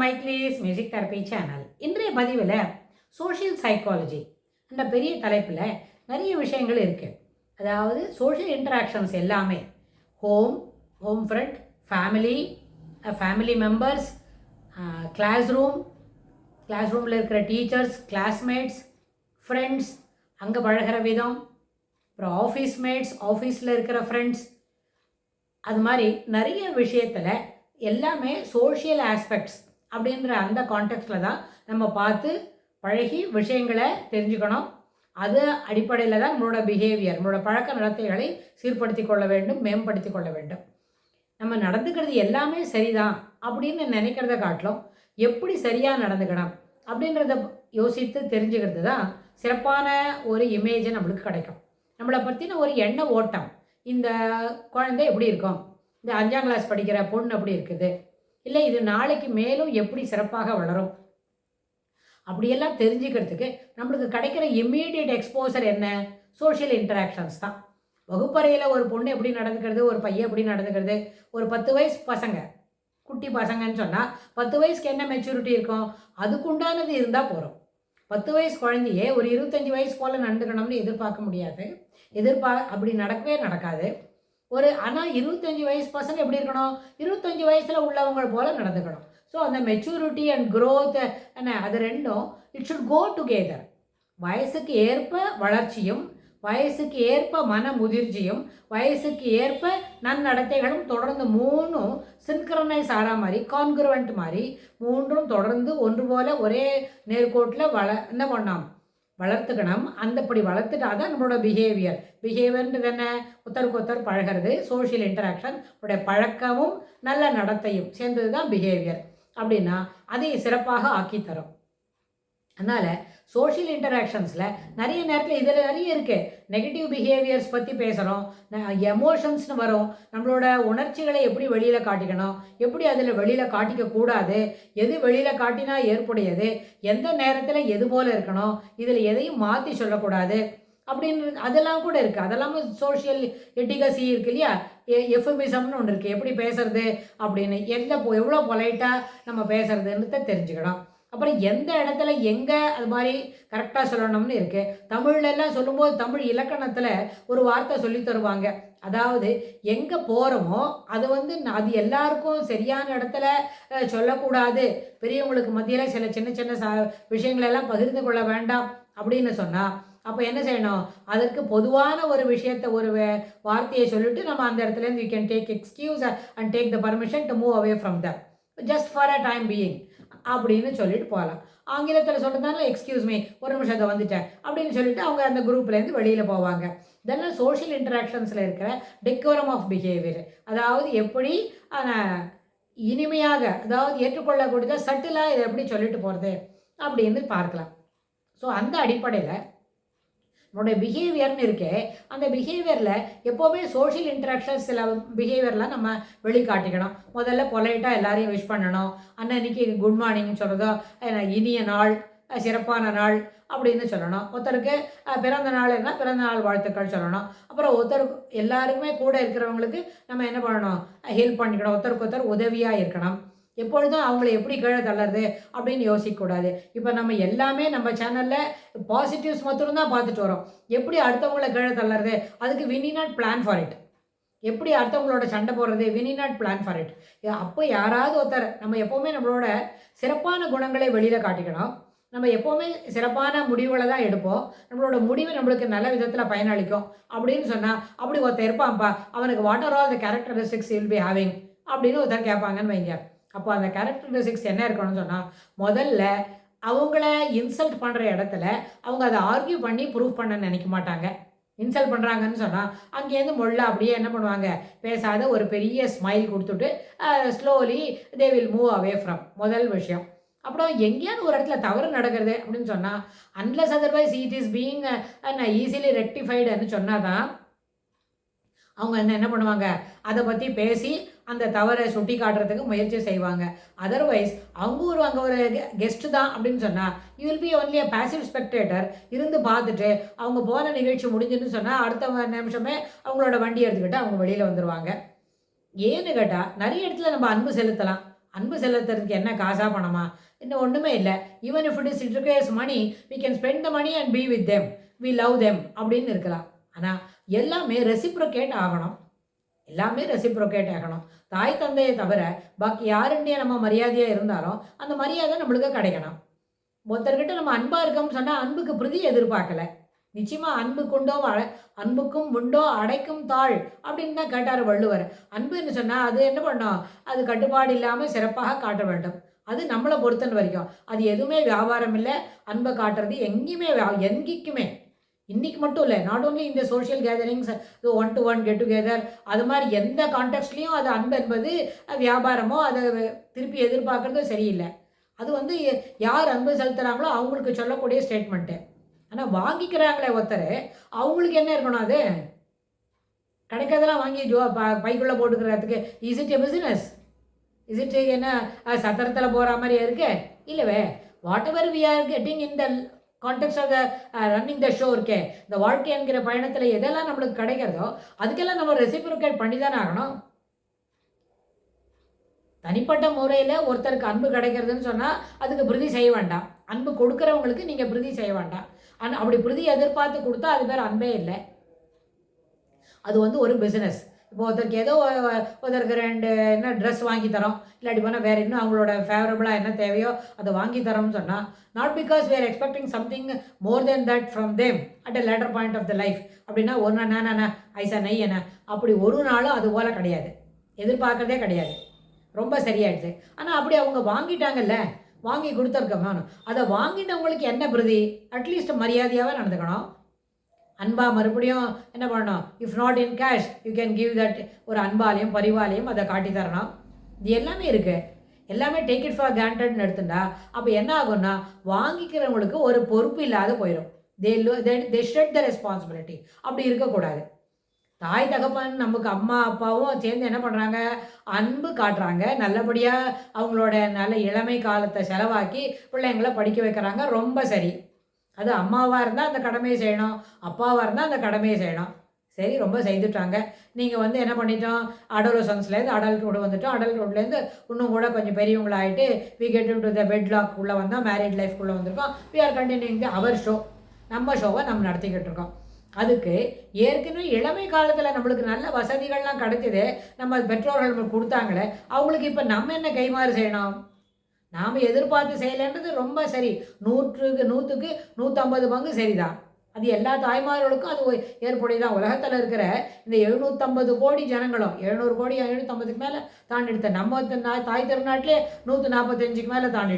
மைக்லீஸ் music therapy channel. இன்றைய பதிவில் social psychology அந்த பெரிய தலைப்பில் நிறைய விஷயங்கள் இருக்குது. அதாவது சோஷியல் இன்டராக்ஷன்ஸ் எல்லாமே home friend, family members, class ரூமில் இருக்கிற டீச்சர்ஸ், கிளாஸ்மேட்ஸ், ஃப்ரெண்ட்ஸ், அங்கே பழகிற விதம், அப்புறம் ஆஃபீஸில் இருக்கிற ஃப்ரெண்ட்ஸ், அது மாதிரி நிறைய விஷயத்தில் எல்லாமே சோஷியல் ஆஸ்பெக்ட்ஸ் அப்படின்ற அந்த கான்டெக்ஸ்டில் தான் நம்ம பார்த்து பழகி விஷயங்களை தெரிஞ்சுக்கணும். அது அடிப்படையில் தான் நம்மளோட பிஹேவியர், நம்மளோட பழக்க நடத்தைகளை சீர்படுத்தி கொள்ள வேண்டும், மேம்படுத்தி கொள்ள வேண்டும். நம்ம நடந்துக்கிறது எல்லாமே சரிதான் அப்படின்னு நினைக்கிறத காட்டிலும் எப்படி சரியாக நடந்துக்கணும் அப்படின்றத யோசித்து தெரிஞ்சுக்கிறது தான் சிறப்பான ஒரு இமேஜை நம்மளுக்கு கிடைக்கும். நம்மளை பற்றின ஒரு எண்ண ஓட்டம், இந்த குழந்தை எப்படி இருக்கும், இந்த 5ஆம் கிளாஸ் படிக்கிற பொண்ணு அப்படி இருக்குது, இல்லை இது நாளைக்கு மேலும் எப்படி சிறப்பாக வளரும், அப்படியெல்லாம் தெரிஞ்சுக்கிறதுக்கு நம்மளுக்கு கிடைக்கிற இம்மீடியட் எக்ஸ்போசர் என்ன? சோஷியல் இன்டராக்ஷன்ஸ் தான். வகுப்பறையில் ஒரு பொண்ணு எப்படி நடந்துக்கிறது, ஒரு பையன் எப்படி நடந்துக்கிறது, ஒரு 10 வயசு பசங்க, குட்டி பசங்கன்னு சொன்னால் 10 வயசுக்கு என்ன மெச்சூரிட்டி இருக்கும், அதுக்குண்டானது இருந்தால் போகிறோம். 10 வயசு குழந்தையே ஒரு 25 வயசு போல் நடந்துக்கணும்னு எதிர்பார்க்க முடியாது. அப்படி நடக்கவே நடக்காது. ஆனால் 25 வயசு பசங்க எப்படி இருக்கணும், 25 வயசில் உள்ளவங்க போல் நடந்துக்கணும். ஸோ அந்த மெச்சூரிட்டி அண்ட் க்ரோத் அது ரெண்டும் இட் ஷுட் கோ டுகெதர். வயசுக்கு ஏற்ப வளர்ச்சியும், வயசுக்கு ஏற்ப மன முதிர்ச்சியும், வயசுக்கு ஏற்ப நன்னடத்தைகளும் தொடர்ந்து மூணும் சின்க்ரனைஸ் ஆகிற மாதிரி, கான்குருவன்ட் மாதிரி மூன்றும் தொடர்ந்து ஒன்று போல் ஒரே நேர்கோட்டில் என்ன பண்ணோம், வளர்த்துக்கணும். அந்தப்படி வளர்த்துட்டா தான் நம்மளோட பிஹேவியர்ன்றது என்ன, ஒருத்தருக்கு பழகிறது, சோஷியல் இன்டராக்ஷன் உடைய பழக்கமும் நல்ல நடத்தையும் சேர்ந்தது தான் பிஹேவியர். அப்படின்னா அதை சிறப்பாக ஆக்கித்தரும். அதனால் சோஷியல் இன்டராக்ஷன்ஸில் நிறைய நேரத்தில் இதில் நிறைய இருக்குது. நெகட்டிவ் பிஹேவியர்ஸ் பற்றி பேசுகிறோம், எமோஷன்ஸ்னு வரும், நம்மளோட உணர்ச்சிகளை எப்படி வெளியில் காட்டிக்கணும், எப்படி அதில் வெளியில் காட்டிக்கக்கூடாது, எது வெளியில் காட்டினா ஏற்புடையது, எந்த நேரத்தில் எது போல் இருக்கணும், இதில் எதையும் மாற்றி சொல்லக்கூடாது அப்படின்றது அதெல்லாம் கூட இருக்குது. அதெல்லாமே சோஷியல் எட்டிகசி இருக்குது இல்லையா, எஃபமிசம்னு ஒன்று இருக்குது. எப்படி பேசுறது அப்படின்னு, எவ்வளோ பொலைட்டாக நம்ம பேசுறதுன்னு தெரிஞ்சுக்கணும். அப்புறம் எந்த இடத்துல எங்கே அது மாதிரி கரெக்டாக சொல்லணும்னு இருக்குது. தமிழ்லாம் சொல்லும்போது தமிழ் இலக்கணத்தில் ஒரு வார்த்தை சொல்லி தருவாங்க. அதாவது எங்கே போகிறோமோ அது அது எல்லாருக்கும் சரியான இடத்துல சொல்லக்கூடாது, பெரியவங்களுக்கு மத்தியில் சில சின்ன சின்ன விஷயங்களெல்லாம் பகிர்ந்து கொள்ள வேண்டாம் அப்படின்னு சொன்னால் அப்போ என்ன செய்யணும், அதற்கு பொதுவான ஒரு விஷயத்தை, ஒரு வார்த்தையை சொல்லிட்டு நம்ம அந்த இடத்துலேருந்து we can take excuse and take the permission to move away from that just for a time being அப்படின்னு சொல்லிட்டு போகலாம். ஆங்கிலத்தில் சொல்கிறதுனால எக்ஸ்கியூஸ் மீ, ஒரு நிமிஷத்தை வந்துட்டேன் அப்படின்னு சொல்லிட்டு அவங்க அந்த குரூப்லேருந்து வெளியில் போவாங்க. இதெல்லாம் சோஷியல் இன்டராக்ஷன்ஸில் இருக்கிற டெக்கோரம் ஆஃப் பிஹேவியர். அதாவது எப்படி இனிமையாக, அதாவது ஏற்றுக்கொள்ளக்கூடிய சட்டிலாக இதை எப்படி சொல்லிட்டு போகிறது அப்படின்னு பார்க்கலாம். ஸோ அந்த அடிப்படையில் நம்மளுடைய பிஹேவியர்னு இருக்கே, அந்த பிஹேவியரில் எப்போவுமே சோஷியல் இன்ட்ராக்ஷன்ஸ் சில பிஹேவியர்லாம் நம்ம வெளிக்காட்டிக்கணும். முதல்ல பொலைட்டாக எல்லாரையும் விஷ் பண்ணணும். அன்னைக்கு குட் மார்னிங் சொல்கிறதோ, இனிய நாள், சிறப்பான நாள் அப்படின்னு சொல்லணும். ஒருத்தருக்கு பிறந்த நாள்னா பிறந்த நாள் வாழ்த்துக்கள் சொல்லணும். அப்புறம் எல்லாருக்குமே கூட இருக்கிறவங்களுக்கு நம்ம என்ன பண்ணணும், ஹெல்ப் பண்ணிக்கணும். ஒருத்தருக்கு உதவியாக இருக்கணும். எப்பொழுதும் அவங்கள எப்படி கீழே தள்ளுறது அப்படின்னு யோசிக்கக்கூடாது. இப்போ நம்ம எல்லாமே நம்ம சேனலில் பாசிட்டிவ்ஸ் மட்டும்தான் பார்த்துட்டு வரோம். எப்படி அடுத்தவங்கள கீழே தள்ளுறது, அதுக்கு we need not plan for it. எப்படி அடுத்தவங்களோட சண்டை போடுறது, we need not plan for it. அப்போ யாராவது ஒருத்தர், நம்ம எப்போவுமே நம்மளோட சிறப்பான குணங்களை வெளியில் காட்டிக்கணும். நம்ம எப்போவுமே சிறப்பான முடிவுகளை தான் எடுப்போம். நம்மளோட முடிவு நம்மளுக்கு நல்ல விதத்தில் பயனளிக்கும் அப்படின்னு சொன்னால், அப்படி ஒருத்தர் இருப்பான்ப்பா, அவனுக்கு what are all the characteristics will be having அப்படின்னு ஒருத்தர் கேட்பாங்கன்னு வைங்க. அப்போ அந்த கேரக்டரிஸ்டிக்ஸ் என்ன இருக்கணும்னு சொன்னால், முதல்ல அவங்கள இன்சல்ட் பண்ணுற இடத்துல அவங்க அதை ஆர்கியூ பண்ணி ப்ரூவ் பண்ண நினைக்க மாட்டாங்க. இன்சல்ட் பண்ணுறாங்கன்னு சொன்னால் அங்கேருந்து அப்படியே என்ன பண்ணுவாங்க, பேசாத ஒரு பெரிய ஸ்மைல் கொடுத்துட்டு slowly they will move away from முதல் விஷயம். அப்புறம் எங்கேயாவது ஒரு இடத்துல தவறு நடக்கிறது அப்படின்னு சொன்னால், unless otherwise it is being easily ரெக்டிஃபைடுன்னு சொன்னால் தான் அவங்க என்ன பண்ணுவாங்க, அதை பற்றி பேசி அந்த தவறை சுட்டி காட்டுறதுக்கு முயற்சி செய்வாங்க. அதர்வைஸ் அங்கே ஒரு கெஸ்ட்டு தான் அப்படின்னு சொன்னால், you will be only a passive spectator. இருந்து பார்த்துட்டு அவங்க போன நிகழ்ச்சி முடிஞ்சுன்னு சொன்னால் அடுத்த நிமிஷமே அவங்களோட வண்டி எடுத்துக்கிட்டு அவங்க வெளியில் வந்துடுவாங்க. ஏன்னு கேட்டால், நிறைய இடத்துல நம்ம அன்பு செலுத்தலாம். அன்பு செலுத்துறதுக்கு என்ன காசா பணமா? இன்னும் ஒன்றுமே இல்லை. Even if it requires money, we can spend the money and be with them, we love them அப்படின்னு இருக்கலாம். ஆனால் எல்லாமே ரெசிப்ரோகேட் ஆகணும். எல்லாமே ரெசிப்ரோகேட் ஆகணும். தாய் தந்தையை தவிர பாக்கி யாருடைய நம்ம மரியாதையாக இருந்தாலும் அந்த மரியாதை நம்மளுக்கு கிடைக்கணும். ஒருத்தர்கிட்ட நம்ம அன்பாக இருக்கோம்னு சொன்னால் அன்புக்கு பிரதி எதிர்பார்க்கல. நிச்சயமாக அன்புக்கும் உண்டோ அடைக்கும் தாழ் அப்படின்னு தான் கேட்டார் வள்ளுவர். அன்புன்னு சொன்னால் அது என்ன பண்ணோம்? அது கட்டுப்பாடு இல்லாமல் சிறப்பாக காட்ட வேண்டும். அது நம்மளை பொறுத்தன வரைக்கும். அது எதுவுமே வியாபாரம் இல்லை. அன்பை காட்டுறது எங்கேயுமே எங்கேக்குமே இன்றைக்கி மட்டும் இல்லை, நாட் ஓன்லி இந்த social gatherings, one to one get together, அது மாதிரி எந்த கான்டெக்ட்லேயும் அது அன்பு என்பது வியாபாரமோ அதை திருப்பி எதிர்பார்க்குறதோ சரியில்லை. அது வந்து யார் அன்பு செலுத்துகிறாங்களோ அவங்களுக்கு சொல்லக்கூடிய ஸ்டேட்மெண்ட்டு. ஆனால் வாங்கிக்கிறாங்களே ஒருத்தர், அவங்களுக்கு என்ன இருக்கணும்? அது கிடைக்கிறதெல்லாம் வாங்கி பைக்குள்ளே போட்டுக்கிறதுக்கு is it a business? Is it என்ன சத்திரத்தில் போகிற மாதிரி இருக்கு? இல்லவே. Whatever we are getting in the context of the running the show இருக்கே, இந்த வாழ்க்கை என்கிற பயணத்தில் எதெல்லாம் நம்மளுக்கு கிடைக்கிறதோ அதுக்கெல்லாம் நம்ம ரெசிப்ரோகேட் பண்ணி தானே ஆகணும். தனிப்பட்ட முறையில் ஒருத்தருக்கு அன்பு கிடைக்கிறதுன்னு சொன்னால் அதுக்கு பிரதி செய்ய வேண்டாம். அன்பு கொடுக்குறவங்களுக்கு நீங்கள் பிரதி செய்ய வேண்டாம். அப்படி பிரதி எதிர்பார்த்து கொடுத்தா அது பேர் அன்பே இல்லை. அது வந்து ஒரு பிஸ்னஸ். இப்போ ஒருத்தருக்கு ஏதோ ஒருத்தருக்கு 2 என்ன ட்ரெஸ் வாங்கி தரோம், இல்லாட்டி போனால் வேறு இன்னும் அவங்களோட ஃபேவரபுளாக என்ன தேவையோ அதை வாங்கி தரோம்னு சொன்னால், not because we are expecting something more than that from them at a later point of the life. அப்படின்னா ஒரு நாள் ஐசா நெய் என்ன அப்படி ஒரு நாளும் அது போல் கிடையாது, எதிர்பார்க்கறதே கிடையாது. ரொம்ப சரியாயிடுச்சு. ஆனால் அப்படி அவங்க வாங்கிட்டாங்கல்ல, வாங்கி கொடுத்துருக்கோம், அதை வாங்கிட்டவங்களுக்கு என்ன பிரதி? அட்லீஸ்ட் மரியாதையாகவே நடந்துக்கணும். அன்பா மறுபடியும் என்ன பண்ணணும்? If not in cash you can give that. ஒரு அன்பாலையும் பரிவாலையும் அதை காட்டி தரணும். இது எல்லாமே இருக்குது. எல்லாமே டேக் இட் ஃபார் கிராண்டட்னு எடுத்துட்டா அப்போ என்ன ஆகும்னா வாங்கிக்கிறவங்களுக்கு ஒரு பொறுப்பு இல்லாத போயிடும். தே ஷெட் த ரெஸ்பான்சிபிலிட்டி. அப்படி இருக்கக்கூடாது. தாய் தகப்பன் நமக்கு அம்மா அப்பாவும் சேர்ந்து என்ன பண்ணுறாங்க? அன்பு காட்டுறாங்க. நல்லபடியாக அவங்களோட நல்ல இளமை காலத்தை செலவாக்கி பிள்ளைங்களை படிக்க வைக்கிறாங்க. ரொம்ப சரி. அது அம்மாவாக இருந்தால் அந்த கடமையை செய்யணும், அப்பாவாக இருந்தால் அந்த கடமையை செய்யணும். சரி, ரொம்ப செய்துட்டாங்க. நீங்கள் வந்து என்ன பண்ணிட்டோம்? அடோலசன்ஸ்லேருந்து அடல்ட்ஹுட் வந்துட்டோம். அடல்ட்ஹுட்லேருந்து இன்னும் கூட கொஞ்சம் பெரியவங்களாகிட்டு we get into the wedlock உள்ளே வந்தால் மேரிட் லைஃப்குள்ளே வந்திருக்கோம். We are continuing our show. நம்ம ஷோவை நம்ம நடத்திக்கிட்டு இருக்கோம். அதுக்கு ஏற்கனவே இளமை காலத்தில் நம்மளுக்கு நல்ல வசதிகள்லாம் கிடைச்சது, நம்ம பெற்றோர்கள் நம்மளுக்கு கொடுத்தாங்களே, அவங்களுக்கு இப்போ நம்ம என்ன கைமாறு செய்யணும்? நாம் எதிர்பார்த்து செய்யலைன்றது ரொம்ப சரி. 100க்கு 150 பங்கு சரிதான். அது எல்லா தாய்மார்களுக்கும் அது ஏற்புடையதான். உலகத்தில் இருக்கிற இந்த 750 கோடி ஜனங்களும் 700 கோடி 750க்கு மேலே தாண்டி எடுத்த நம்ம தாய் திருநாட்டிலே 145க்கு மேலே தாண்டி